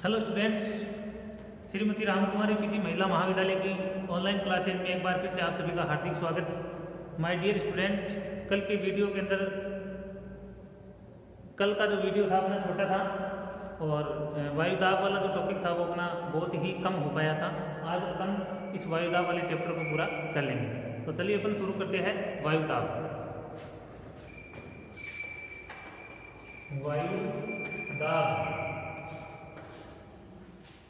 Hello students, Shrimati Ramkumari PG महिला महाविद्यालय की ऑनलाइन क्लासेज में एक बार फिर से आप सभी का हार्दिक स्वागत। माय डियर स्टूडेंट, कल के वीडियो के अंदर कल का जो वीडियो था अपना छोटा था और वायुदाब वाला जो टॉपिक था वो अपना बहुत ही कम हो पाया था। आज अपन इस वायुदाब वाले चैप्टर को पूरा कर लेंगे। तो चलिए अपन शुरू करते हैं। वायुदाब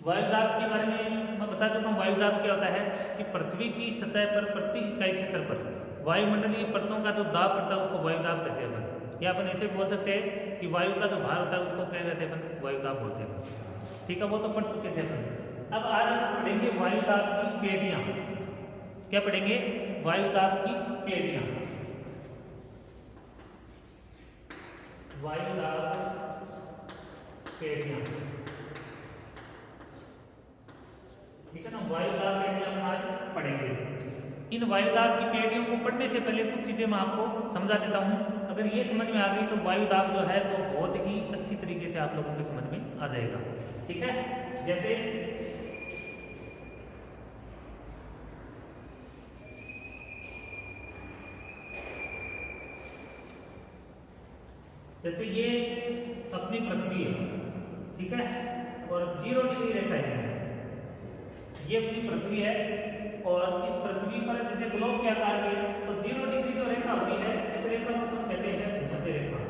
वायुदाब के बारे में मैं बता चुका हूँ। वायुदाब क्या होता है कि पृथ्वी की सतह पर प्रति इकाई क्षेत्र पर वायुमंडलीय परतों का जो दाब पड़ता है उसको वायुदाब कहते हैं अपन। या अपन ऐसे बोल सकते हैं कि वायु का जो भार होता है उसको क्या कहते हैं अपन, वायुदाब बोलते हैं। ठीक है, वो तो पढ़ चुके थे अपन। अब आज हम पढ़ेंगे वायुदाब की पेटियां। क्या पढ़ेंगे? वायुदाब की पेटियां। वायुदाब पेटियां, ठीक है ना। वायुदाब पेटियां हम आज पढ़ेंगे। इन वायुदाब की पेटियों को पढ़ने से पहले कुछ चीजें मैं आपको समझा देता हूं। अगर ये समझ में आ गई तो वायुदाब जो है वो बहुत ही अच्छी तरीके से आप लोगों को समझ में आ जाएगा। ठीक है, जैसे ये अपनी पृथ्वी है, ठीक है, और 0 डिग्री रेखा है। ये अपनी पृथ्वी है और इस पृथ्वी पर जैसे ग्लोब के आकार की है तो 0 डिग्री जो रेखा होती है इस रेखा को हम कहते हैं भूमध्य रेखा।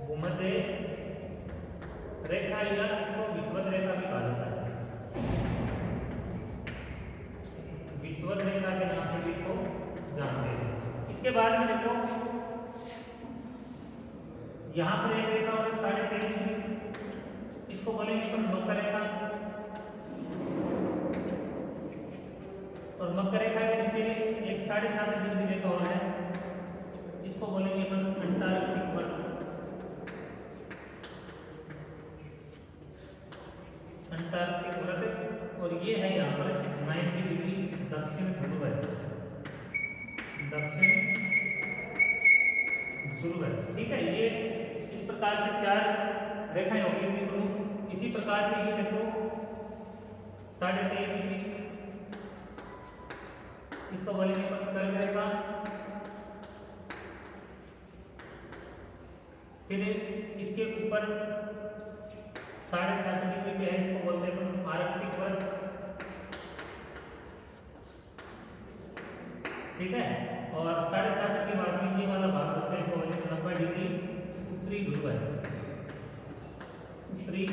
भूमध्य रेखा या इसको विषुवत रेखा भी कहा जाता है। विषुवत रेखा के नाम से भी इसको जानते हैं। इसके बाद में देखो यहां पर एक रेखा और 23.5 डिग्री, इसको बोलेंगे अपन मकर रेखा। और मकर रेखा के नीचे एक 66.5 डिग्री रेखा और है, इसको बोलेंगे अपन अंटार्कटिक वर्ग। अंटार्कटिक वर्ग। और ये है यहाँ पर 90 डिग्री दक्षिण ध्रुव है। दक्षिण ध्रुव है, ठीक है। ये इस प्रकार से 4 रेखाएं होगी अपनी प्रमुख। इसी प्रकार से ये देखो 23.5 डिग्री, इसको बोलेंगे कर्क रेखा। फिर इसके ऊपर 66.5 डिग्री पे है, इसको बोलते हैं आर्कटिक वर्ग, ठीक है। और 66.5 के बाद में ये वाला भाग होता है, इसको बोलेंगे 90 डिग्री उत्तरी ध्रुव है। उत्तरी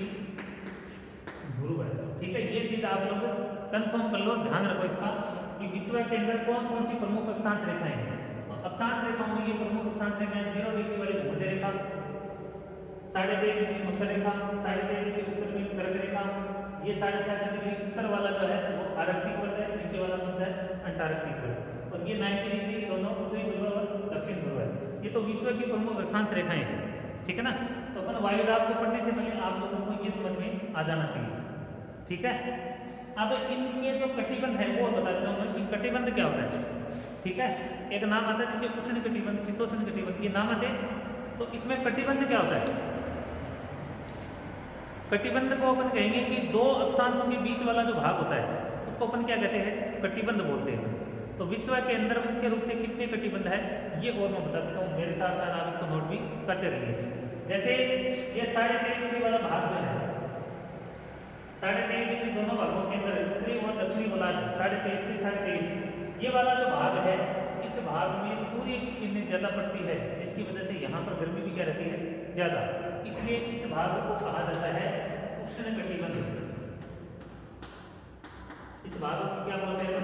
ध्रुव है, ठीक है। ये चीज आप लोग कंफर्म कर लो, ध्यान रखो इसका कि विश्व के अंदर कौन कौन सी प्रमुख अक्षांश रेखाएं हैं। अक्षांश रेखाओं में ये प्रमुख अक्षांश रेखाएं 0 डिग्री वाली भूमध्य रेखा, 23.5 डिग्री मकर रेखा, 23.5 डिग्री उत्तर में कर्क रेखा, ये 66.5 डिग्री उत्तर वाला जो है वो आर्कटिक वर्ग है, नीचे वाला कौन सा है? अंटार्कटिक वर्ग। और ये 90 डिग्री दोनों उत्तरी ध्रुव और दक्षिण ध्रुव है। ये तो विश्व की प्रमुख अक्षांश रेखाएं हैं, ठीक है ना। तो अपन वायुदाब को पढ़ने से पहले आप लोगों को ये समझ में आ जाना चाहिए, ठीक है। अब इनके जो कटिबंध है वो बता देता हूँ मैं। कटिबंध क्या होता है, ठीक है। एक नाम आता है जैसे उष्ण कटिबंध, शीतोष्ण कटिबंध, ये नाम आते हैं। तो इसमें कटिबंध क्या होता है? कटिबंध को अपन कहेंगे कि 2 अक्षांशों के बीच वाला जो भाग होता है उसको अपन क्या कहते हैं? कटिबंध बोलते हैं। तो विश्व के अंदर मुख्य रूप से कितने कटिबंध है ये और मैं बता देता हूँ, मेरे साथ साथ आप इसको नोट भी करते रहिए। जैसे ये 23.5 डिग्री वाला भाग जो है, 23.5 डिग्री दोनों भागों के अंदर उत्तरी और दक्षिणी गोलार्ध 23.5 से 23.5, ये वाला जो भाग है इस भाग में सूर्य की किरणें ज्यादा पड़ती है, जिसकी वजह से यहाँ पर गर्मी भी क्या रहती है? ज्यादा। इसलिए इस भाग को कहा जाता है उष्ण कटिबंध। इस भाग को क्या बोलते हैं?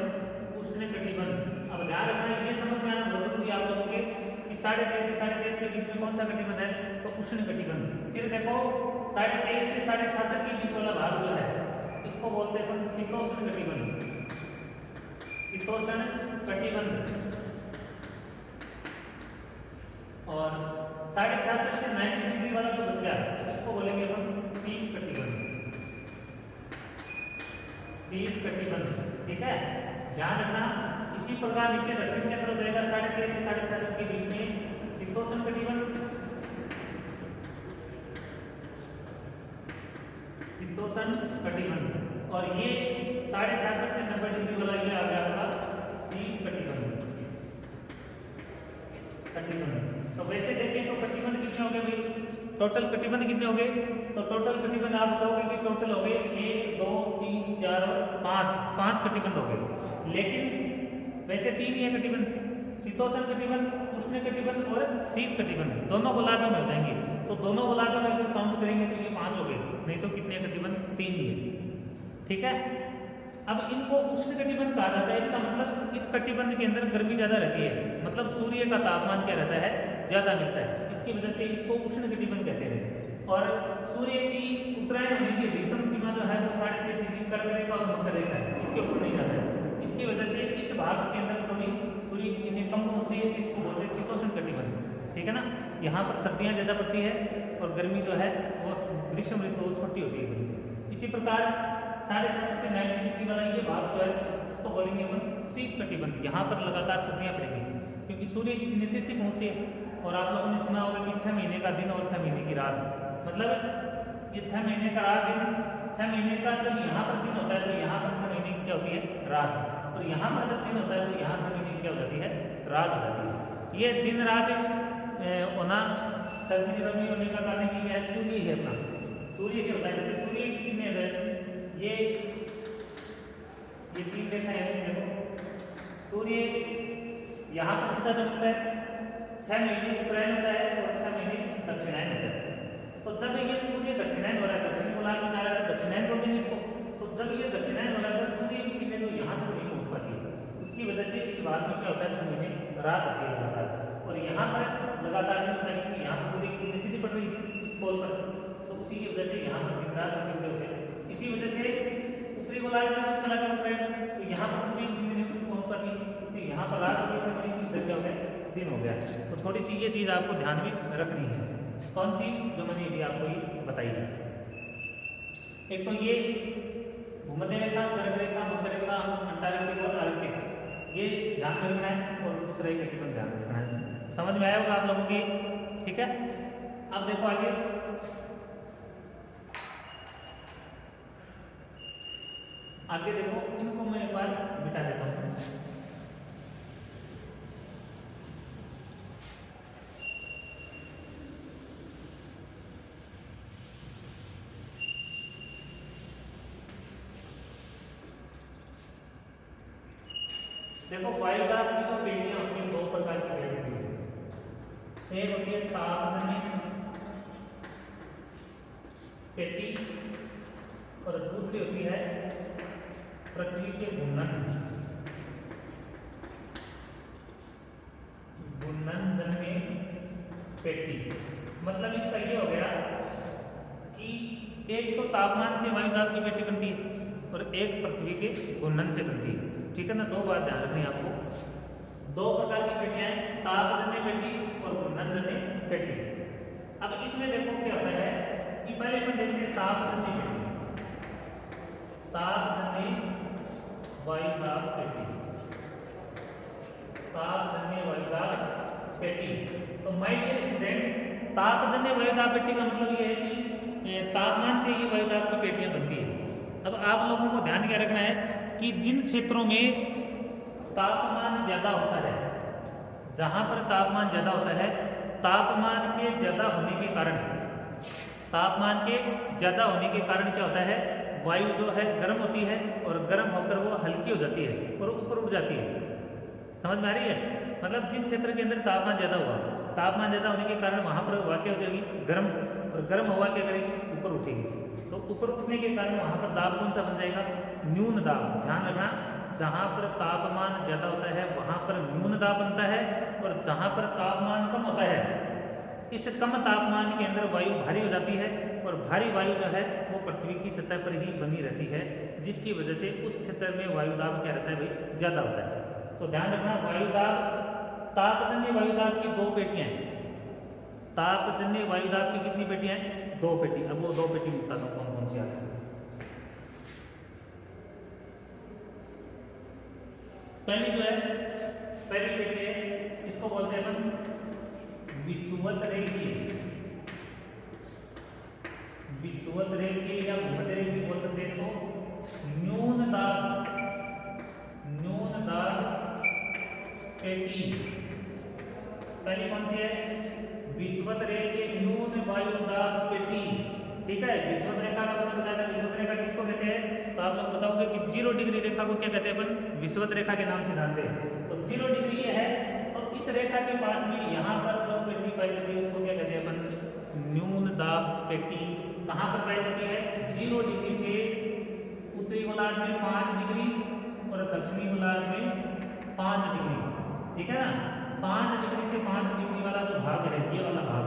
उष्ण कटिबंध। अब ध्यान रखना, ये समझ में आना बहुत जरूरी आप लोगों के कि 23.5 से 23.5 के बीच में कौन सा कटिबंध है? तो उष्ण कटिबंध। फिर देखो 23.5 से 66.5 के बीच वाला भाग जो है इसको बोलते हैं शीतोष्ण कटिबंध। शीतोष्ण कटिबंध। और 66.5 से 90 डिग्री वाला जो बच गया इसको बोलेंगे अपन शीत कटिबंध। शीत कटिबंध, ठीक है। ध्यान रखना, इसी प्रकार नीचे दक्षिण के तरफ जाएगा 23.5 से 66.5 के बीच में शीतोष्ण कटिबंध। शीतोष्ण कटिबंध, और ये 66.5 से 90 डिग्री वाला ये आ गया आपका शीत कटिबंध। तो वैसे देखें तो कटिबंध कितने हो गए भाई, टोटल कटिबंध कितने हो गए, तो टोटल कटिबंध आप बताओगे कि टोटल हो गए 1 2 3 4 और 5 कटिबंध हो गए। लेकिन वैसे 3 ही है कटिबंध, शीतोष्ण कटिबंध, उष्ण कटिबंध और शीत कटिबंध, दोनों गोलार्धों में हो जाएंगे। तो दोनों गोलार्धों में अगर काउंट करेंगे तो ये 5 हो गए, नहीं तो कितने कटिबंध, 3 ही है। ठीक है, अब इनको उष्ण कटिबंध कहा जाता है। इसका मतलब इस कटिबंध के अंदर गर्मी ज्यादा रहती है, मतलब सूर्य का तापमान क्या रहता है, ज्यादा मिलता है, इसकी वजह से इसको उष्ण कटिबंध कहते हैं। और सूर्य की उत्तरायण होने की अधिकतम सीमा जो है वो 3.5 डिग्री कर्क रेखा और मध्य रेखा है, इसके ऊपर नहीं जाता है। इसकी वजह से इस भाग के अंदर थोड़ी सूर्य की किरणें कम पहुंचती है, इसको बोलते हैं शीतोष्ण कटिबंध। ठीक है ना, यहाँ पर सर्दियाँ ज्यादा पड़ती है और गर्मी जो है वो ग्रीष्म ऋतु छोटी होती है। इसी प्रकार 7.5 से 90 डिग्री वाला ये भाग जो है इसको बोलेंगे अपन शीत कटिबंध। यहाँ पर लगातार सर्दियाँ पड़ेंगी क्योंकि सूर्य की किरणें तेजी से पहुंचती है। और आप लोगों ने सुना होगा कि 6 महीने का दिन और 6 महीने की रात, मतलब ये 6 महीने का रात दिन, 6 महीने का जब यहाँ पर दिन होता है तो यहाँ पर 6 महीने की क्या होती है, रात, और यहाँ पर जब दिन होता है तो यहाँ 6 महीने की क्या हो जाती है, रात हो जाती है। ये दिन रात होना सर्दी दिनों में होने का कारण ये है, सूर्य है अपना, सूर्य से होता है। जैसे सूर्य की किरणें ये 3 रेखा है, देखो सूर्य यहाँ पर सीधा चमकता है, 6 महीने उत्तरायण होता है और 6 महीने दक्षिणायन होता है। तो जब ये सूर्य दक्षिणायन हो रहा है, दक्षिणी गोलार्ध में जा रहा है तो दक्षिणायन बोल देंगे इसको। तो जब ये दक्षिणायन हो रहा है तो सूर्य की किरणें जो यहाँ तक नहीं पहुंच पाती है, उसकी वजह से इस भाग में क्या होता है, 6 महीने रात होती है लगातार, और यहाँ पर लगातार दिन होता है क्योंकि यहाँ पर सूर्य की किरणें सीधी पड़ रही है इस पोल पर, तो उसी की वजह से यहाँ पर दिन रात होते हैं। इसी वजह से उत्तरी गोलार्ध में चला गया उत्तरायण तो यहाँ पर सूर्य की किरणें पहुंच पाती है, इसलिए यहाँ पर रात होती है, इधर क्या हो गया, दिन हो गया। तो थोड़ी सी ये चीज़ आपको ध्यान में रखनी है। कौन सी, जो मैंने अभी आपको ये बताई है। एक तो ये भूमध्य रेखा, कर्क रेखा, मध्य रेखा, अंटार्कटिक और आर्कटिक, ये ध्यान में रखना है, और दूसरा एक कटिबंध ध्यान में रखना है। समझ में आया होगा आप लोगों की, ठीक है। अब देखो आगे, आगे देखो, इनको मैं एक बार मिटा देता हूँ। देखो वायुदाब की जो पेटियां होती हैं, 2 प्रकार की पेटी होती है। एक होती है तापजन्य पेटी और दूसरी होती है पृथ्वी के घूर्णनजन्य पेटी। मतलब इसका ये हो गया कि एक तो तापमान से वायुदाब की पेटी बनती है और एक पृथ्वी के घूर्णन से बनती है। ठीक है ना, 2 बात ध्यान रखनी है आपको। 2 प्रकार की पेटियां हैं, तापजन्य पेटी और घूर्णनजन्य पेटी। अब इसमें देखो क्या होता है कि पहले अपन देखते हैं तापजन्य पेटी, तापजन्य वायुदाब पेटी, तापजन्य वायुदाब पेटी। तो माय डियर स्टूडेंट, तापजन्य वायुदाब पेटी का मतलब ये है कि तापमान से ये वायुदाब की पेटियां बनती है। अब आप लोगों को ध्यान क्या रखना है कि जिन क्षेत्रों में तापमान ज्यादा होता है, जहां पर तापमान ज्यादा होता है, तापमान के ज्यादा होने के कारण, तापमान के ज्यादा होने के कारण क्या होता है, वायु जो है गर्म होती है और गर्म होकर वो हल्की हो जाती है और ऊपर उठ जाती है। समझ में आ रही है? मतलब जिन क्षेत्र के अंदर तापमान ज्यादा हुआ, तापमान ज्यादा होने के कारण वहां पर हवा क्या हो जाएगी, गर्म, और गर्म हवा क्या करेगी, ऊपर उठेगी। तो ऊपर उठने के कारण वहां पर दाब कौन सा बन जाएगा, न्यून दाब। ध्यान रखना, जहां पर तापमान ज्यादा होता है वहां पर न्यून दाब बनता है, और जहां पर तापमान कम होता है, इस कम तापमान के अंदर वायु भारी हो जाती है, और भारी वायु जो है वो पृथ्वी की सतह पर ही बनी रहती है, जिसकी वजह से उस क्षेत्र में वायुदाब क्या रहता है भाई, ज्यादा होता है। तो ध्यान रखना, वायुदाब, तापजन्य वायुदाब की 2 पेटियां हैं। तापजन्य वायुदाब की कितनी पेटियां हैं, 2 पेटी। अब वो 2 पेटी बताता हूँ कौन कौन सी आती है। पहली जो है, पहली पेटी है, इसको बोलते हैं अपन विषुवत रेखीय, विषुवत रेखीय या भूमध्य रेखीय ठीक है, विषुवत रेखा का मैंने बताया था, विषुवत रेखा किसको कहते हैं, तो आप लोग बताओगे कि 0 डिग्री रेखा को क्या कहते हैं अपन, विषुवत रेखा के नाम से जानते हैं। तो 0 डिग्री ये है, तो इस रेखा के पास में यहाँ पर जो पेटी पाई जाती है उसको क्या कहते हैं अपन, न्यून दाब पेटी। कहाँ पर पाई जाती है, 0 डिग्री से उत्तरी गोलार्ध में 5 डिग्री और दक्षिणी गोलार्ध में 5 डिग्री, ठीक है ना। 5 डिग्री से 5 डिग्री वाला जो भाग है, ये वाला भाग,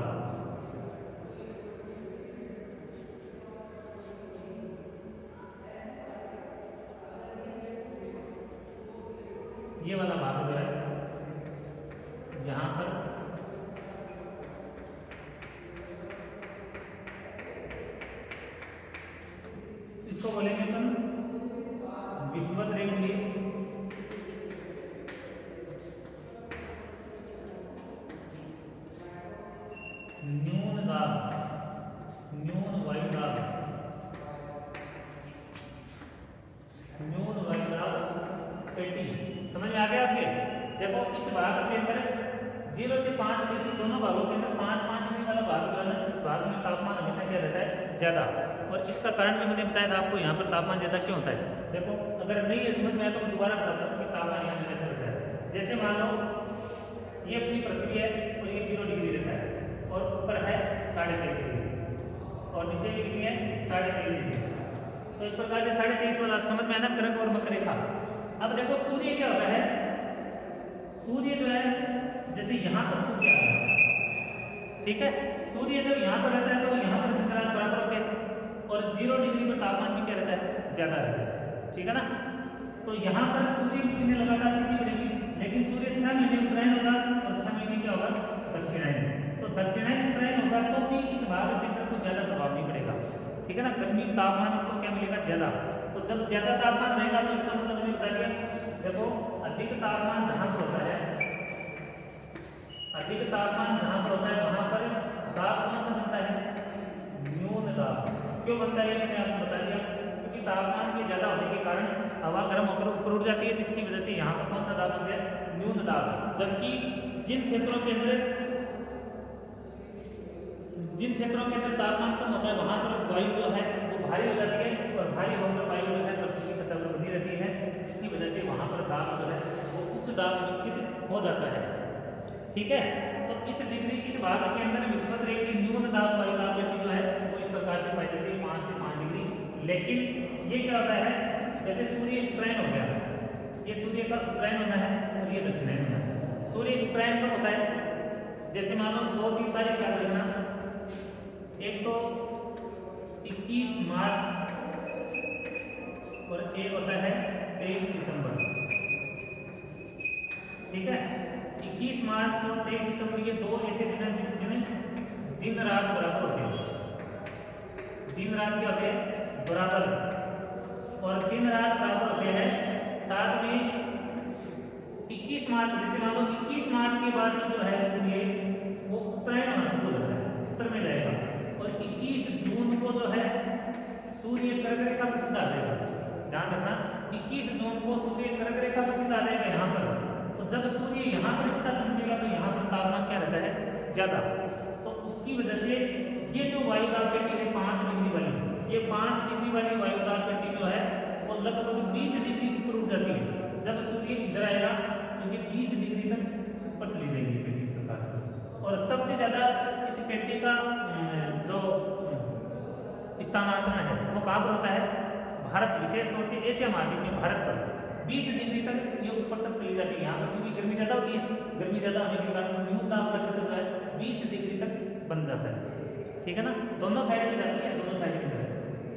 ये वाला भाग जो है यहाँ पर इसको बोलेंगे अपन विषुवत रेखा, न्यून दाब, न्यून वायु दाब, न्यून वायु दाब पेटी। समझ में आ गया आपके। देखो इस भाग के अंदर 0 से 5 डिग्री दोनों भागों के अंदर 5-5 डिग्री वाला भाग जो है ना, इस भाग में तापमान हमेशा क्या रहता है, ज्यादा। और इसका कारण भी मैंने बताया था आपको, यहाँ पर तापमान ज्यादा क्यों होता है। देखो अगर नहीं है समझ में आया तो मैं दोबारा बताता हूँ कि तापमान यहाँ से रहता है। जैसे मान लो ये अपनी पृथ्वी है और ये 0 डिग्री रहता है और ऊपर है 23.5 डिग्री और नीचे भी कितनी है 23.5 डिग्री। तो इस प्रकार से 23.5 वाला समझ में आना, कर्क और मकर रेखा। अब देखो सूर्य क्या होता है, सूर्य जो है जैसे यहाँ पर सूर्य आ रहा है, ठीक है, सूर्य जब यहाँ पर रहता है तो यहाँ पर दिन रात बराबर होते हैं और 0 डिग्री पर तापमान भी क्या रहता है, ज्यादा रहता है, ठीक है ना। तो यहाँ पर सूर्य की किरणें लगातार सीधी पड़ेगी, लेकिन सूर्य 6 महीने उत्तरायण होगा और 6 महीने क्या होगा, दक्षिणायन। तो दक्षिणायन उत्तरायण होगा तो भी इस भाग के अंदर को ज्यादा प्रभाव नहीं पड़ेगा, ठीक है ना। गर्मी तापमान इसको क्या मिलेगा, ज्यादा। तो जब ज्यादा तापमान रहेगा तो इसका मतलब मैंने बता दिया। देखो अधिक तापमान जहां पर होता है, अधिक तापमान जहां पर होता है वहां पर दाब कौन सा बनता है, न्यून दाब। क्यों बनता है मैंने आपको बता दिया, क्योंकि तापमान के ज्यादा होने के कारण हवा गर्म होकर ऊपर उठ जाती है, जिसकी वजह से यहाँ पर कौन सा दाब बन गया, न्यून दाब। जबकि जिन क्षेत्रों के अंदर तापमान कम होता है वहां पर वायु जो है वो भारी हो जाती है और भारी होकर वायु जो है पृथ्वी की सतह पर बनी रहती है, जिसकी वजह से वहां पर दाब जो है वो उच्च दाब विकसित हो जाता है, ठीक है। तो इस डिग्री इस भाग के अंदर विषुवत रेखा की न्यून दाब वायु दाब पेटी जो है वो इस प्रकार से पाई जाती है 5 से 5 डिग्री। लेकिन ये क्या होता है, जैसे सूर्य उत्तरायण हो गया, ये सूर्य का उत्तरायण होना है और ये दक्षिणायन होना है। सूर्य उत्तरायण कब होता है, जैसे मान लो 2-3 तारीख याद रखना, एक तो 21 मार्च और एक होता है 23 सितंबर, ठीक है। 21 मार्च और 23 सितंबर ये दो ऐसे दिन हैं जिस दिन दिन रात बराबर होते हैं, दिन रात क्या होते हैं, बराबर, और दिन रात बराबर होते हैं। साथ में 21 मार्च, जैसे मान लो 21 मार्च के बाद जो है सूर्य वो उत्तरायण होना शुरू हो जाता है, उत्तर में जाएगा, और 21 जून को जो है सूर्य कर्क रेखा पर सीधा आ जाएगा। ध्यान रखना 21 जून को सूर्य कर्क रेखा पर सीधा आ जाएगा यहाँ पर। तो जब सूर्य यहाँ पर सीधा पहुंचेगा तो यहाँ पर तापमान क्या रहता है, ज्यादा। तो उसकी वजह से ये जो वायु दाब पेटी है 5 डिग्री वाली, ये 5 डिग्री वाली वायु दाब पेटी जो है वो लगभग 20 डिग्री ऊपर उठ जाती है। जब सूर्य इधर आएगा तो ये 20 डिग्री तक ऊपर चली जाएगी पेटी इस प्रकार से। और सबसे ज्यादा इस पेटी का जो स्थानांतरण है वो कहाँ पर होता है, भारत, विशेष तौर से एशिया महाद्वीप में भारत पर 20 डिग्री तक ये ऊपर तक चली जाती है। यहाँ पर क्योंकि गर्मी ज्यादा होती है, गर्मी ज्यादा होने के कारण न्यून दाब का क्षेत्र जो है 20 डिग्री तक बन जाता है, ठीक है ना। दोनों साइड में जाती है, दोनों साइड में जाती है।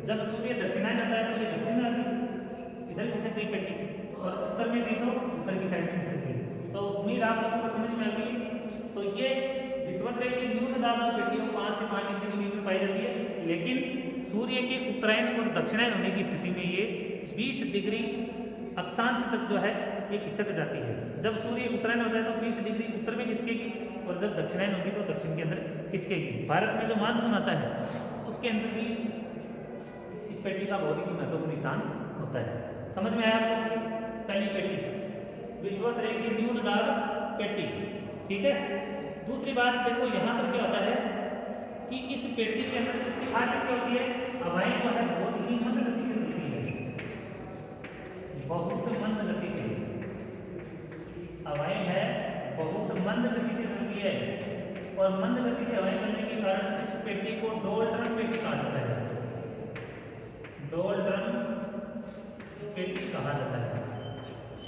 जब सूर्य दक्षिणायन जाता है तो ये दक्षिण में आती है, इधर खिसक गई पेटी, और उत्तर में गई तो उत्तर की साइड में खिसक गई। तो उम्मीद आप लोगों को समझ में आ गई। तो ये विषुवत रेखा की न्यून दाब जो पेटी है 5 से 5 डिग्री के बीच में पाई जाती है, लेकिन सूर्य के उत्तरायण और दक्षिणायन होने की स्थिति में ये 20 डिग्री अक्षांश तक जो है ये खिसक जाती है। जब सूर्य उत्तरायण होता है तो 20 डिग्री उत्तर में खिसकेगी और जब दक्षिणायन होगी तो दक्षिण के अंदर खिसकेगी। भारत में जो मानसून आता है उसके अंदर भी इस पेटी का बहुत ही महत्वपूर्ण स्थान होता है। समझ में आया आपको? पहली पेटी विषुवत रेखा की न्यून दाब पेटी, ठीक है। दूसरी बात देखो यहाँ पर क्या होता है कि इस पेटी के अंदर जिसकी खासियत क्या होती है, हवाएं जो है बहुत ही मंद गति से चलती है, बहुत मंद गति से हवाएं है बहुत मंद गति से चलती है, और मंद गति से हवाएं चलने के कारण इस पेटी को डोलड्रम पेटी कहा जाता है, डोलड्रम पेटी कहा जाता है।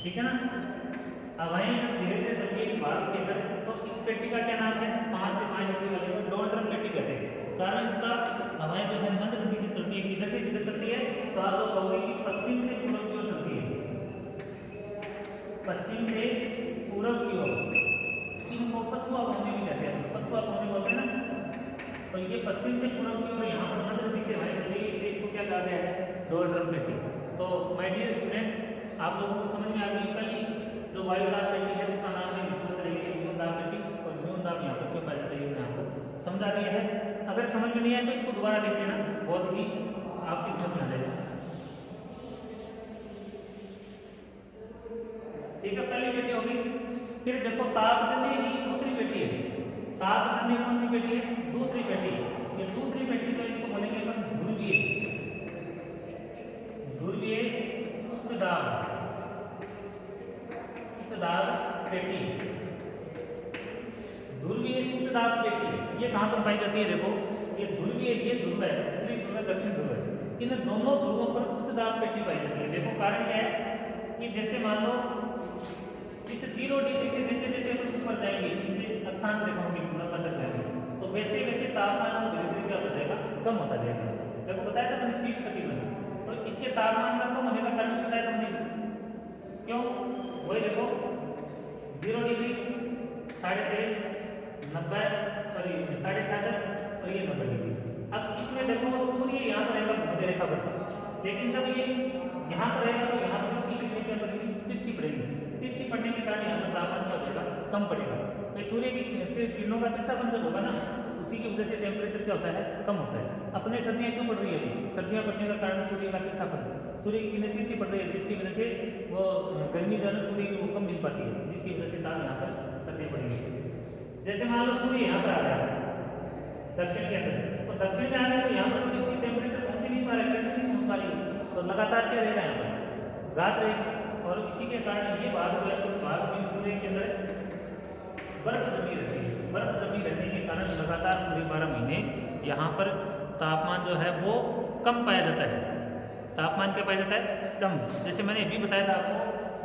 ठीक है ना। हवाएं जब धीरे धीरे चलती है इस भाग के अंदर, तो इस पेटी का क्या नाम है, 5 से 5 डिग्री वाले को डोलड्रम पेटी कहते हैं। कारण इसका हवाएं जो है मंद गति से चलती है, किधर से किधर चलती है, तो आप लोग कहोगे कि पश्चिम से पूर्व की ओर चलती है, पश्चिम से पूर्व की ओर। इनको पछुआ कोने भी कहते हैं, पछुआ कोने बोलते हैं ना। तो ये पश्चिम से पूर्व की ओर यहाँ पर मंद गति से हवाएं चलती है, इसलिए इसको क्या कहा गया है, डोलड्रम पेटी। तो माय डियर स्टूडेंट, आप लोगों को समझ में आ गई पहली जो वायुदाब पेटी है उसका नाम है विश्वोत्तरीय न्यूनदाब पेटी, और न्यूनदाब यहाँ पर क्यों पाया जाता है ये मैंने आपको समझा दिया है। अगर समझ में नहीं आए तो इसको दोबारा देख लेना, बहुत ही आपकी समझ में आ जाएगा। ठीक है, पहली पेटी होगी। फिर देखो तापजन्य ही दूसरी पेटी है, तापजन्य कौन सी पेटी है, दूसरी पेटी। ये दूसरी पेटी तो इसको बोलेंगे अपन ध्रुवीय, ध्रुवीय उच्च दाब पेटी, ध्रुवीय उच्च दाब पेटी। ये कहां पर पाई जाती है, देखो ये ध्रुवीय, ये ध्रुव है, उत्तरी ध्रुव है, दक्षिण ध्रुव है, इन दोनों ध्रुवों पर उच्च दाब पेटी पाई जाती है। देखो कारण क्या है कि जैसे मान लो इस 0 डिग्री से जैसे जैसे अपन ऊपर जाएंगे, इसे अक्षांश रेखाओं की बदल जाएंगे, तो वैसे वैसे तापमान धीरे धीरे क्या हो जाएगा, कम होता जाएगा। देखो बताया था मैंने शीत कटिबंध, तो इसके तापमान का कम होने का कारण बताया था मैंने, क्यों, वही देखो 0 डिग्री 23.5 90 सॉरी 66.5 और ये 90 डिग्री। अब इसमें देखो सूर्य यहाँ पर रहेगा भूमध्य रेखा पर, लेकिन जब ये यहाँ पर रहेगा तो यहाँ पर इसकी किरणें क्या पड़ेगी, तिरछी पड़ेगी, तिरछी पड़ने के कारण यहाँ पर तापमान क्या हो जाएगा, कम पड़ेगा। तो सूर्य की किरणों का तिरछापन जब होगा ना, उसी की वजह से टेम्परेचर क्या होता है, कम होता है। अपने सर्दियाँ क्यों पड़ रही है, सर्दियाँ पड़ने का कारण सूर्य का तिरछापन, सूर्य की किरणें तिरछी पड़ रही है, जिसकी वजह से वो गर्मी जो है ना सूर्य की वो कम मिल पाती है, जिसकी वजह से ताप यहाँ पर सर्दियाँ पड़ेगी। जैसे मान लो सूर्य यहाँ पर आ गया दक्षिण के अंदर, तो दक्षिण में आ गया तो यहाँ पर तो इसकी टेम्परेचर पहुँच ही नहीं पा रहा है, नहीं पहुँच पा रही, तो लगातार क्या रहेगा, यहाँ पर रात रहेगी, और इसी के कारण ये भाग जो है उस भाग में सूर्य के अंदर बर्फ जमी रहती है, बर्फ जमी रहने के कारण लगातार पूरे 12 महीने यहाँ पर तापमान जो है वो कम पाया जाता है। तापमान क्या पाया जाता है, कम। जैसे मैंने अभी बताया था आपको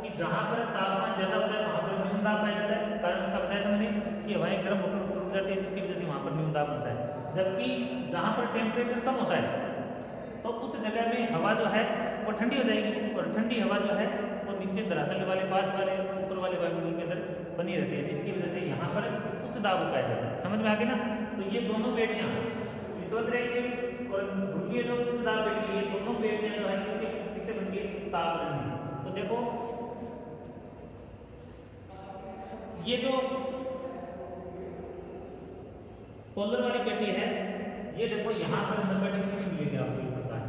कि जहाँ पर तापमान ज़्यादा होता है वहाँ पर न्यूनदाब पाया जाता है, कारण उसका बताया था मैंने कि हवाएं गर्म होकर ऊपर उठ जाती है, जिसकी वजह से वहाँ पर न्यूनदाब बनता है। जबकि जहाँ पर टेम्परेचर कम होता है तो उस जगह में हवा जो है वो ठंडी हो जाएगी, और ठंडी हवा जो है वो नीचे धरातल वाले पास वाले ऊपर वाले वायुमंडल के अंदर बनी रहती है, जिसकी वजह से यहाँ पर उच्च दाब पाया जाता है। समझ में आ गया ना। तो ये दोनों पेटियाँ विश्वोत्तरीय और ध्रुवीय जो उच्च दाब पेटी, ये दोनों पेटियाँ जो है किससे बनती है, तापजन्य। तो देखो ये जो पोलर वाली पेटी है, ये देखो यहाँ पर 90 डिग्री में मिलेगी आपको ये प्रकाश,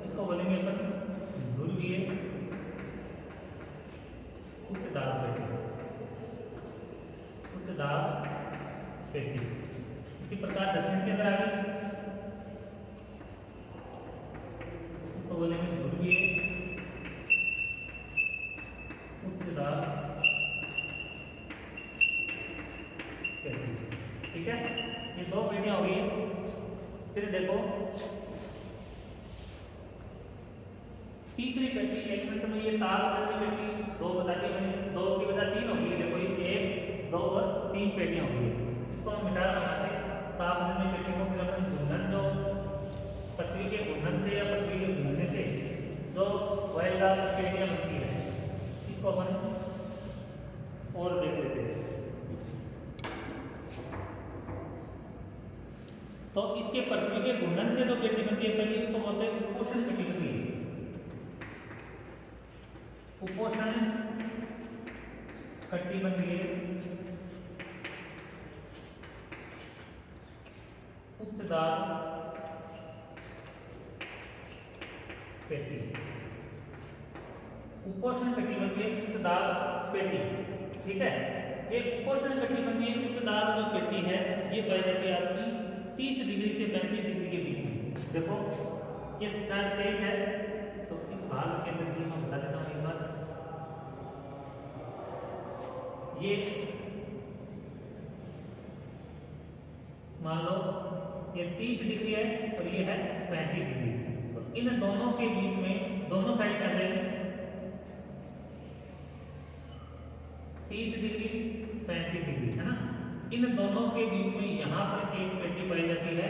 इसको बोलेंगे अपन ध्रुवीय उच्च दाब पेटी, उच्च दाब पेटी। इसी प्रकार दक्षिण के अंदर आ गई, इसको बोलेंगे ध्रुवीय उच्च दाब पेटी। ठीक है, ये 2 पेटियां हो गई। फिर देखो तीसरी पेटी, एक मिनट में ये तापजन्य पेटी 2 बता दी मैंने, 2 की बजाय 3 हो गई। देखो ये 1 2 और 3 पेटियां हो गई। इसको हम मिटा रहे हैं तापजन्य पेटी को। फिर अपन घूर्णन जो पृथ्वी के घूर्णन से या पृथ्वी के घूमने से जो वायुदाब पेटियां बनती है, इसको अपन और देख लेते हैं। तो इसके पृथ्वी के घूर्णन से जो पेटी बनती है, पहले इसको बोलते हैं उपोषण पेटी बनती है, उपोषण कटिबंधीय उच्च दाब पेटी, उपोष्ण कटिबंधीय उच्च दाब पेटी। ठीक है, ये उपोष्ण कटिबंधीय उच्च दाब जो पेटी है ये पाई जाती है आपकी 30 डिग्री से 35 डिग्री के बीच में। देखो ये 23 है, तो इस भाग के अंदर की मैं बता देता हूँ एक बार। ये मान लो ये 30 डिग्री है और ये है 35 डिग्री, तो इन दोनों के बीच में दोनों साइड में आ जाएगी 30 डिग्री 35 डिग्री, है ना। इन दोनों के बीच में यहां पर एक पेटी पाई जाती है,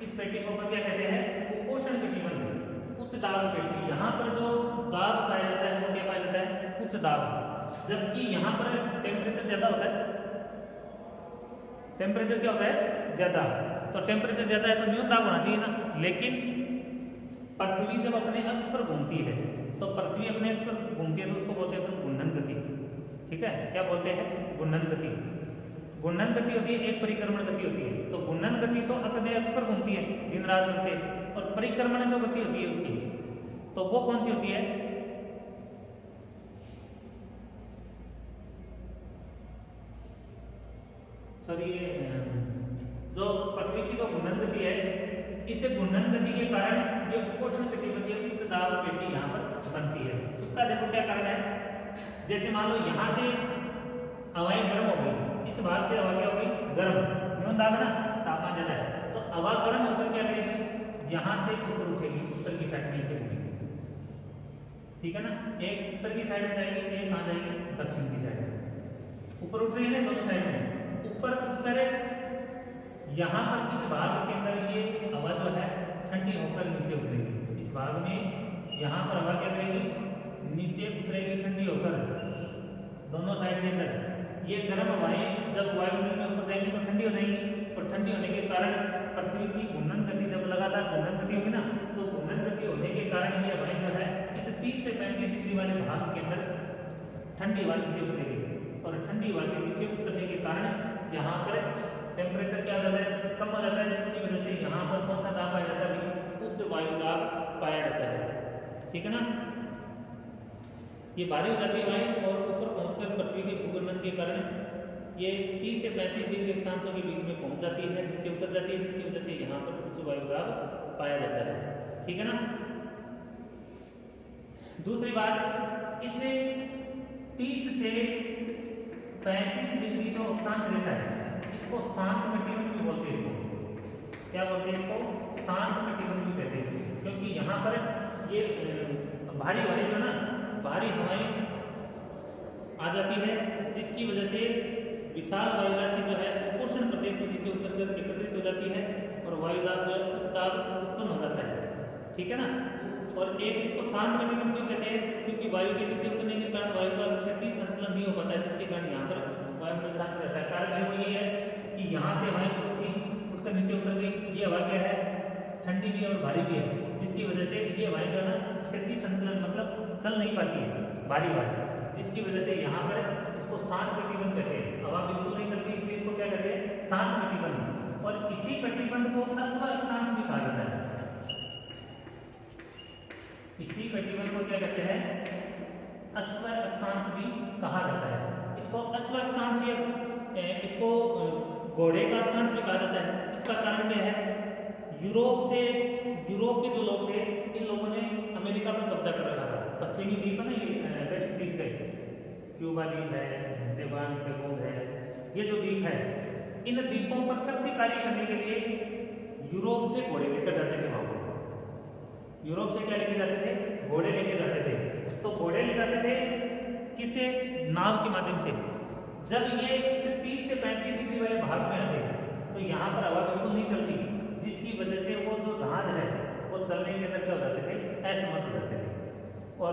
इस पेटी को अपन क्या कहते हैं, उपोष्ण कटिबंध उच्च दाब पेटी। यहाँ पर जो दाब पाया जाता है वो क्या पाया जाता है, उच्च दाब, जबकि यहाँ पर टेम्परेचर ज्यादा होता है। टेम्परेचर क्या होता है, ज्यादा, तो टेम्परेचर ज्यादा है तो न्यून दाब होना चाहिए ना। लेकिन पृथ्वी जब अपने अक्ष पर घूमती है, तो पृथ्वी अपने अक्ष पर घूमती है तो उसको बोलते हैं घूर्णन गति, ठीक है। क्या बोलते हैं, घूर्णन गति। घूर्णन गति होती है, एक परिक्रमण गति होती है। तो घूर्णन गति तो अपने अक्ष पर घूमती है दिन रात घूमते, और परिक्रमण जो गति होती है उसकी, तो वो कौन सी होती है, सॉरी जो पृथ्वी की जो घूर्णन गति है, इसे घूर्णन गति के कारण ये उपोष्ण कटिबंधीय उच्च दाब पेटी यहाँ पर बनती है। उसका देखो क्या कारण है, जैसे मान लो यहाँ से हवाएं गर्म हो गई, इस भाग से हवा क्या होगी, गर्म, न्यून दाब है ना, तापमान ज्यादा है, तो हवा गर्म होकर क्या करेगी, यहाँ से ऊपर उठेगी, उत्तर की साइड में से उठेगी, ठीक है ना। एक उत्तर की साइड में जाएगी, एक कहाँ जाएगी, दक्षिण की साइड में। ऊपर उठ रही है ना दोनों साइड में, ऊपर उठकर यहाँ पर इस भाग के अंदर ये हवा जो है ठंडी होकर नीचे उतरेगी। इस भाग में यहाँ पर हवा क्या करेगी, नीचे उतरेगी ठंडी होकर दोनों साइड के अंदर। ये गर्म हवाएं जब वायुमंडल में ऊपर जाएंगी तो ठंडी हो जाएंगी, और ठंडी होने के कारण पृथ्वी की घूर्णन गति जब लगातार घूर्णन गति होगी ना, तो घूर्णन गति होने के कारण ये हवाएं जो है इस 30 से 35 डिग्री वाले भाग के अंदर ठंडी हवा नीचे उतरेगी, और ठंडी हवा के नीचे उतरने के कारण यहाँ पर टेम्परेचर क्या हो जाता है, कम हो जाता है, जिसकी वजह से यहाँ पर कौन सा दाब पाया जाता है, उच्च वायु दाब पाया जाता है, ठीक है ना। ये भारी हो जाती है वायु और ऊपर पहुंचकर पृथ्वी के भूगर्भन के कारण ये 30 से 35 डिग्री अक्षांशों के बीच में पहुंच जाती है, नीचे उतर जाती है, जिसकी वजह से यहाँ पर उच्च वायु दाब पाया जाता है, ठीक है ना। दूसरी बात, इसे 30 से 35 डिग्री जो अक्षांश रेखा है, इसको शांत कटिबंध भी बोलते हैं। इसको क्या बोलते हैं, इसको शांत कटिबंध भी कहते हैं, क्योंकि यहाँ पर ये भारी हवाएं जो ना, भारी हवाएं आ जाती है, जिसकी वजह से विशाल वायुराशि जो है उपोष्ण प्रदेश में नीचे उतरकर एकत्रित हो जाती है, और वायुदाब जो है उच्च दाब उत्पन्न हो जाता है, ठीक है ना। और एक इसको शांत कटिबंध क्यों कहते हैं, क्योंकि वायु के नीचे उतरने के कारण वायु का क्षैतिज संचलन नहीं हो पाता है, जिसके कारण यहाँ पर वायुमंडल शांत रहता है। कारण देखो ये है कि यहाँ से हवाएं उठकर नीचे उतर गई, ये हवा क्या है, ठंडी भी है और भारी भी है, जिसकी वजह से ये हवाएं जो है ना क्षैतिज संचलन मतलब चल नहीं पाती है, भारी हवाएं, जिसकी वजह से यहाँ पर इसको शांत कटिबंध कहते हैं। हवा बिल्कुल नहीं चलती, इसलिए इसको क्या कहते हैं, शांत कटिबंध। और इसी कटिबंध को अश्व अक्षांश भी कहा जाता है। इसी कटिबंध को क्या कहते हैं, अश्व अक्षांश भी कहा जाता है। इसको अश्व अक्षांश, इसको घोड़े का अक्षांश भी कहा जाता है। इसका कारण क्या है, यूरोप के जो लोग थे, इन लोगों ने अमेरिका पर कब्जा कर रखा था। पश्चिमी द्वीप है ना, ये वेस्ट द्वीप गए, क्यूबा द्वीप है, डेबान टेबोग है, ये जो द्वीप है, इन द्वीपों पर कृषि कार्य करने के लिए यूरोप से घोड़े लेकर जाते थे। वहां पर यूरोप से क्या लेके जाते थे, घोड़े लेके जाते थे। तो घोड़े ले जाते थे किसे, नाव के माध्यम से। जब ये 30 से 35 डिग्री वाले भाग में आते तो यहाँ पर हवा बिल्कुल नहीं चलती, जिसकी वजह से वो जो जहाज है वो चलने के अंदर क्या हो जाते थे, असमर्थ हो जाते थे। और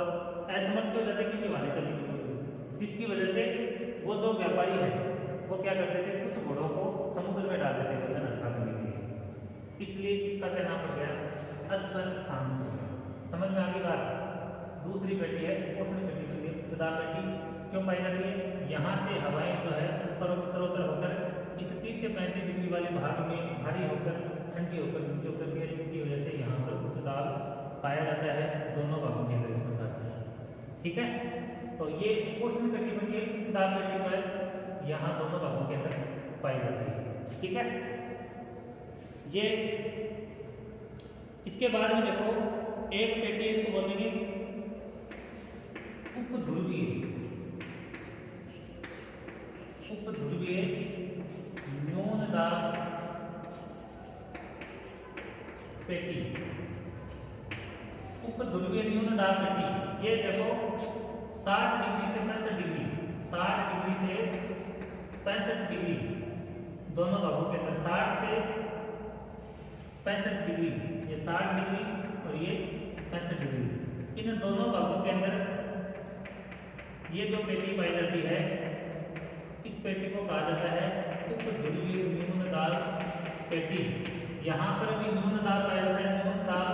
असमर्थ क्यों हो जाते, क्योंकि हवा नहीं चलती बिल्कुल, जिसकी वजह से वो जो व्यापारी है वो क्या करते थे, कुछ घोड़ों को समुद्र में डाल देते वजन हल्का करने के लिए। इसलिए इसका क्या नाम पड़ गया, अश्व अक्षांश। समझ में आ गई बात। दूसरी पेटी है उपोष्ण कटिबंधीय उच्च दाब पेटी। क्यों पाई जाती है, यहाँ से हवाएं जो है उत्तरोत्तर होकर इस 30 से 35 डिग्री वाले भाग में भारी होकर ठंडी होकर नीचे उतरती है, पाया जाता है दोनों भागों के अंदर इस प्रकार से। ठीक है, तो ये उपोष्ण कटिबंधीय उच्च दाब पेटी जो है यहाँ दोनों भागों के अंदर पाई जाती है। ठीक है, ये इसके बाद में देखो एक पेटी इसको बोल देंगे उपध्रुवीय, उपध्रुवीय न्यून दाब पेटी, उपध्रुवीय न्यून दाब पेटी। ये देखो 60 डिग्री से 65 डिग्री, 60 डिग्री से 65 डिग्री दोनों भागों के अंदर, 60 से 65 डिग्री, ये 60 डिग्री और ये 65 डिग्री, इन दोनों भागों के अंदर ये जो पेटी पाई जाती है इस पेटी को कहा जाता है उपध्रुवीय न्यून दाब पेटी। यहाँ पर भी न्यून दाब पाया जाता है। न्यून दाब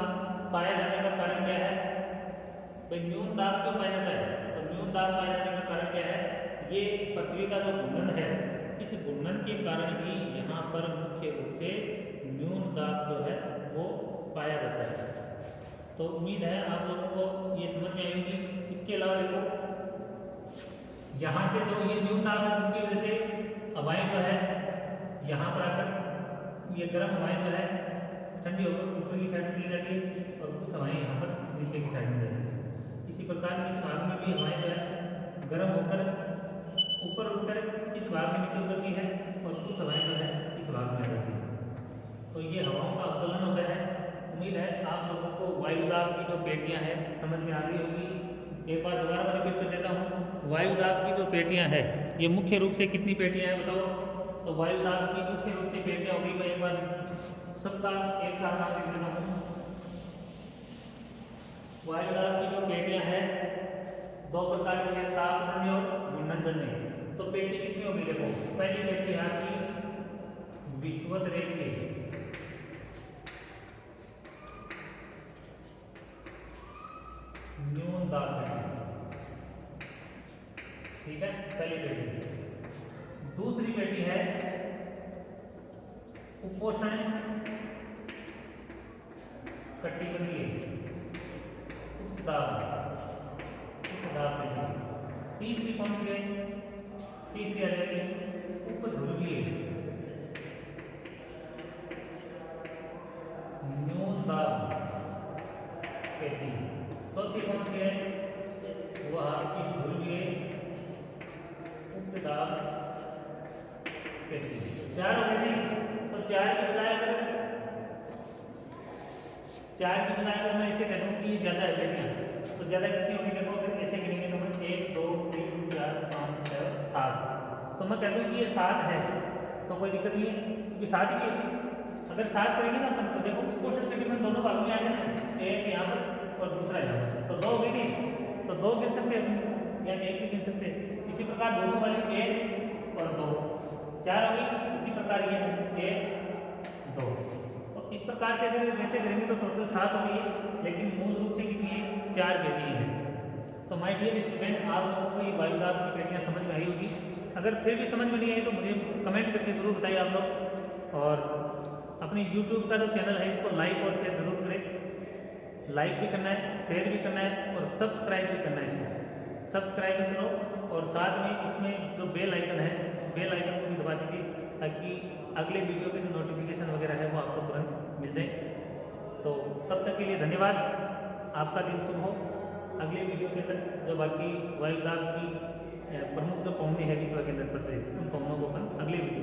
पाया जाने का कारण क्या है? भाई न्यून दाब क्यों पाया जाता है? तो न्यून दाब पाए जाने का कारण क्या है? ये पृथ्वी का जो घूर्णन है, इस घूर्णन के कारण ही यहाँ पर मुख्य रूप से न्यून दाब जो है वो पाया जाता है। तो उम्मीद है आप लोगों को ये समझ में आएगी। इसके अलावा देखो यहाँ से जो ये न्यून दाब है जिसकी वजह से हवाएं जो है यहाँ पर आकर ये गर्म हवाएं जो है ठंडी होकर ऊपर की साइड चली जाती है और कुछ हवाएं यहाँ पर नीचे की साइड में जाती है। इसी प्रकार इस भाग में भी हवाएं जो है गर्म होकर ऊपर उठकर इस भाग में नीचे उतरती है और कुछ हवाएं जो है इस भाग में आ जाती है। तो ये हवाओं का अवकलन होता है। उम्मीद है आप लोगों को वायु दाब की जो पेटियां हैं समझ में आ गई होगी। एक बार दोबारा मैं रिपीट कर देता हूँ। वायु दाब की जो पेटियां हैं ये मुख्य रूप से कितनी पेटियां हैं बताओ? तो वायु दाब की मुख्य रूप से पेटियां होगी, मैं एक बार सबका एक साथ नाम लिख देता हूँ। वायु दाब की जो पेटियां हैं दो प्रकार की है, तापजन्य और घूर्णनजन्य। तो पेटी कितनी होगी देखो, पहली पेटी है आपकी विषुवत-रेखीय, न्यून दाब पेटी, ठीक है, पहली पेटी। दूसरी पेटी है उपोष्ण कटिबंधीय उच्च दाब पेटी। तीसरी कौन सी है? तीसरी आ जाएगी उपध्रुवीय न्यून दाब पेटी। चौथी कौन सी है? वह आपकी ध्रुवीय उच्च दाब पेटी। चार हो गई। तो चार की बजाय अगर मैं इसे कह दूं कि ये ज्यादा है पेटियां, तो ज्यादा कितनी होगी देखो, अगर ऐसे गिनेंगे तो 1 2 3 4 5 6 7, तो मैं कह दूं कि ये 7 है तो कोई दिक्कत नहीं है क्योंकि 7 की अगर 7 करेंगे ना अपन तो देखो उपोष्ण कटिबंध दोनों भागों में आ गया ना, एक यहाँ पर और दूसरा यहाँ पर, तो 2 हो गई, तो 2 गिन सकते हैं या 1 भी गिन सकते हैं। इसी प्रकार दोनों वाली 1 और 2 4 हो गई। इसी प्रकार ये 1 2, तो इस प्रकार से अगर वैसे करेंगे तो टोटल 7 हो गई, लेकिन मूल रूप से कितनी है? 4 पेटियां हैं। तो माय डियर स्टूडेंट, आप लोगों को ये वायु दाब की पेटियां समझ में आई होगी। अगर फिर भी समझ में नहीं आई तो मुझे कमेंट करके जरूर बताइए आप लोग। और अपने YouTube का जो चैनल है इसको लाइक और शेयर जरूर करें। लाइक भी करना है, शेयर भी करना है और सब्सक्राइब भी करना है। इसको सब्सक्राइब भी करो और साथ में इसमें जो बेल आइकन है इस बेल आइकन को भी दबा दीजिए ताकि अगले वीडियो के जो नोटिफिकेशन वगैरह है वो आपको तुरंत मिल जाए। तो तब तक के लिए धन्यवाद, आपका दिन शुभ हो। अगले वीडियो के अंदर जो बाकी वायु दाब की प्रमुख जो पौने है विश्व के अंदर प्रचलित, उन पौनों को अपन अगले वीडियो